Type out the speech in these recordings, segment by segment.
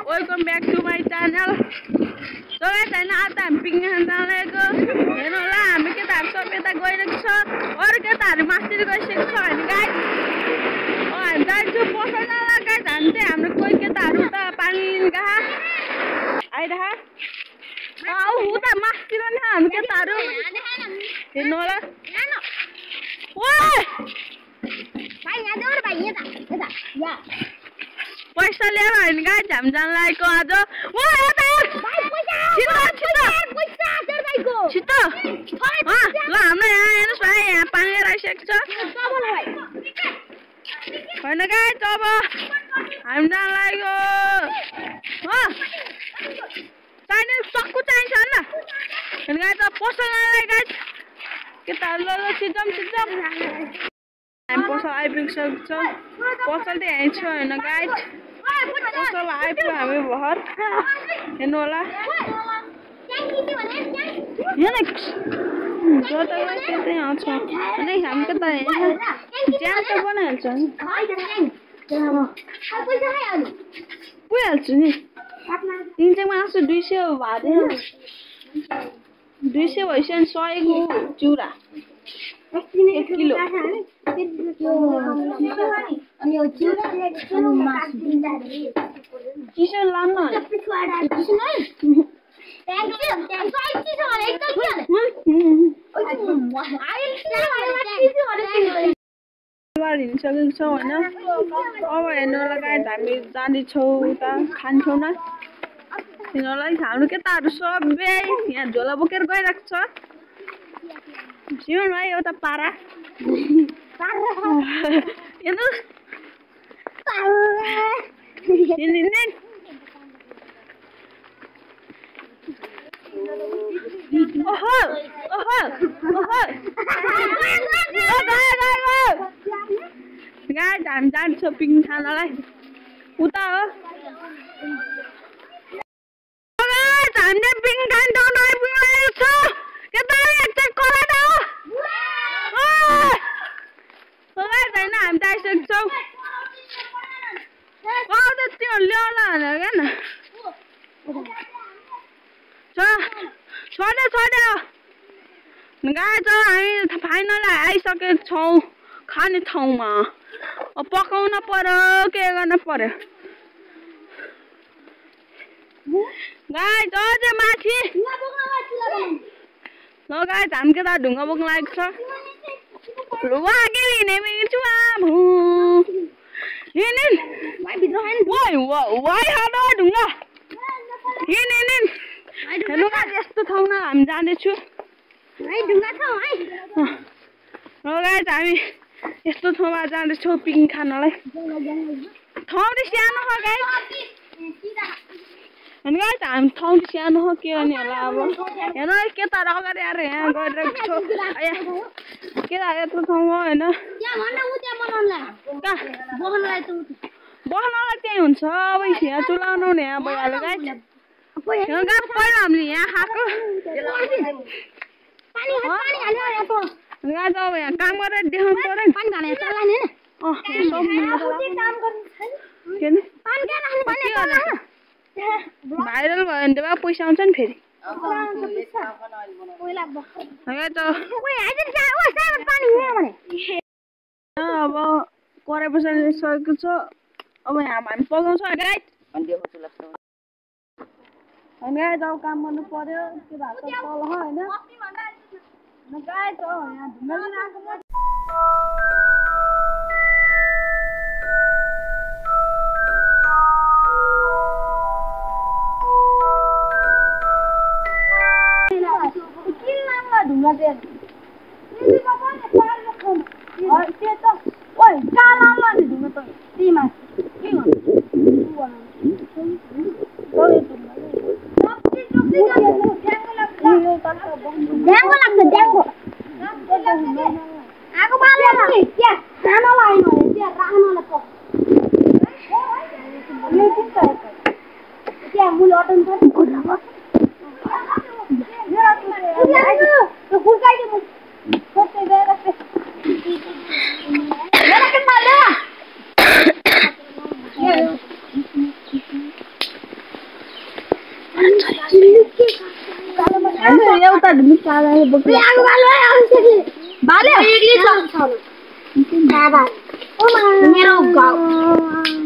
Welcome back to my channel. So guys, I now time ping handanego. Heno la हामी केटाहरु सब यता गइरहेको छ। अरु केटाहरु मास्तिर गइसकेको छ हैन गाइस। हामी जान्छु पसलमा गाइस। हामी चाहिँ हाम्रो कोही केटाहरु त पानी लिन गहा। आइरहा। उता मास्तिर नि हामी केटाहरु। हेर्नु होला। ओइ! भाइ यहाँ देऊ र भाइ यता। या। पैसा लिएर हैन गाइस हामी जान लागेको आज। ओ यता भाइ पैसा पैसा तेरो भाइको छिटो ल हाम्रो यहाँ हेर्नुस् भाइ यहाँ पानी राखिसकेको छ हैन गाइस अब हामी जान लागेको हो चाहिने सक्कु चाहिन्छ हैन गाइस अब पसल नलाइ गाइस केटाहरु ल छिटम हामी पसल आइपुगिसकेको छ पसल त यहीँ छ हैन गाइस पसल आइपुग्यो हामी भर हेर्नु होला यहाँ जता गए त्यतै आउँछ अनि हामी त ज्यान त बनाइहाल्छ नि पुगिहाल्छु नि तिन चाहिँ मासु 200 भाडे 200 भइसक्यो 100 को चिउरा 1 किलो अनि यो चिउरा अनि मासु चिसो लान्न हिँडिसकेको छौँ होइन अब हेर्नु होला गाइस हामी जाँदैछौँ उता खान्छौँ न तिनीहरूलाई हाम्रो केटाहरू सबै यहाँ झोला बोकेर गइरहेको छ जीवन भाइ एउटा पारा हेर्नुहोस् गाइस हामी जान्छौँ पिकनिक खानलाई उता हो हामीले पिकनिक खान ठाउँ आइपुगेको छ केटाहरु एकचोटि कराइदेऊ होइन हामी त आइसकेको छौँ त त्यो ल्याउला भनेर क्या न छोड्यो गाइस हामी फाइनली आइसकेको छौँ खाने ठाउँमा अब पकाउन पर्यो के गर्न पर्यो गाइस अझै माथि ल गाइस हामी केटा ढुङ्गा बोक्न लागेको छ वागे हिँडे पनि छु आबो हिँड वाइ हालो ढुङ्गा हिँड हेर्नु गाइस यस्तो ठाउँमा हामी जाँदैछु ल गाइस हामी यस्तो ठाउँमा जाँदैछौँ पिकनिक खानलाई ठाउँ चाहिँ सानो हो गाइस अनि गाइस हामी ठाउँ सानो हो के अनि होला अब हेर्नु केटाहरु अगाडि आएर यहाँ गरिरहेको छौँ केटाहरु यत्रो ठाउँमा होइन बस्नलाई त्यही हुन्छ अब यहाँ चुलाउनु नि यहाँ भइहाल्यो गाइस पहिला हामीले यहाँ खाएको गाइस अब यहाँ काम गरेर देखाउनु पर्यो भाइरल भयो भने त पैसा आउँछ नि फेरि अब कराई बसाइसकेको छ अब यहाँ हामी पकाउँछौँ गाइस अनि गाइस अब काम गर्नु पर्यो के भएको तल होइन गाइस यहाँ ढुङ्गा लिन आएको ढुङ्गा चाहिँ ढुङ्गा त त्यहीमा के दादाले बोक्यो आगो बाल्यो आवश्यकले बाल्यो एक्लै छ बाबा ओ मेरो गाउँ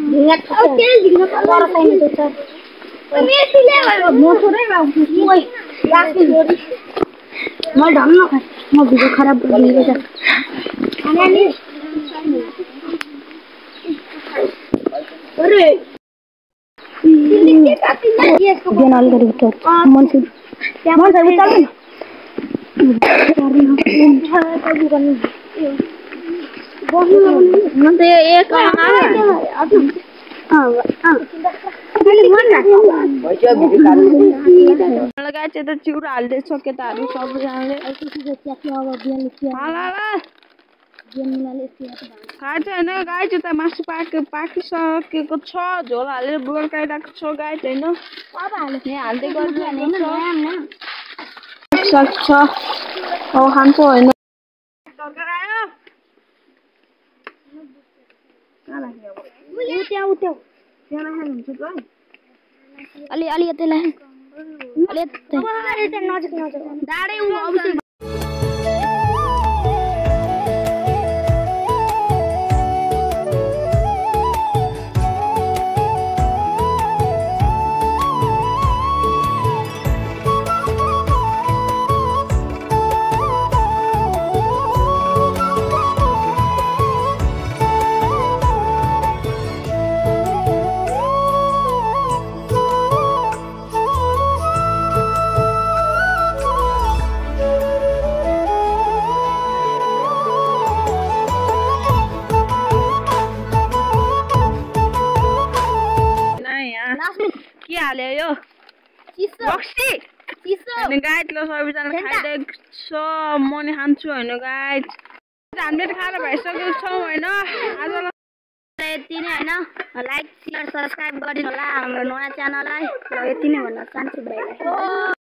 ढिङ्गा के ढिङ्गा पर छैन त्यो छ मेसीले म छोरै गाउँ ओइ लास्टै जोडी म ढम्न म भिडियो खराब गरिदिएको छ अनि अरे के काटिन्छ यसको बनाल गरेको छ मान्छे त्यहाँ मान्छे उताल्नु म त एक लगाए चाहिँ त चिउरा हाल्दैछ केटाहरू सबैजनाले खान्छ होइन गाई चाहिँ त मासु पाकिसकेको छ झोल हालेर बोल्काइरहेको छ गाई चाहिँ होइन यहाँ हाल्दै गरिरहेको छ अब खान्छ होइन अलि यतै ला नजिक डाँडै के हाल्यो यो होइन गाइड ल सबैजना खाइरहेको छ म नि खान्छु होइन गाइड हामीले त खाएर भइसकेको छौँ होइन आजलाई यति नै होइन लाइक सेयर सब्सक्राइब गरिदिनु होला हाम्रो नयाँ च्यानललाई यति नै भन्न चाहन्छु भाइलाई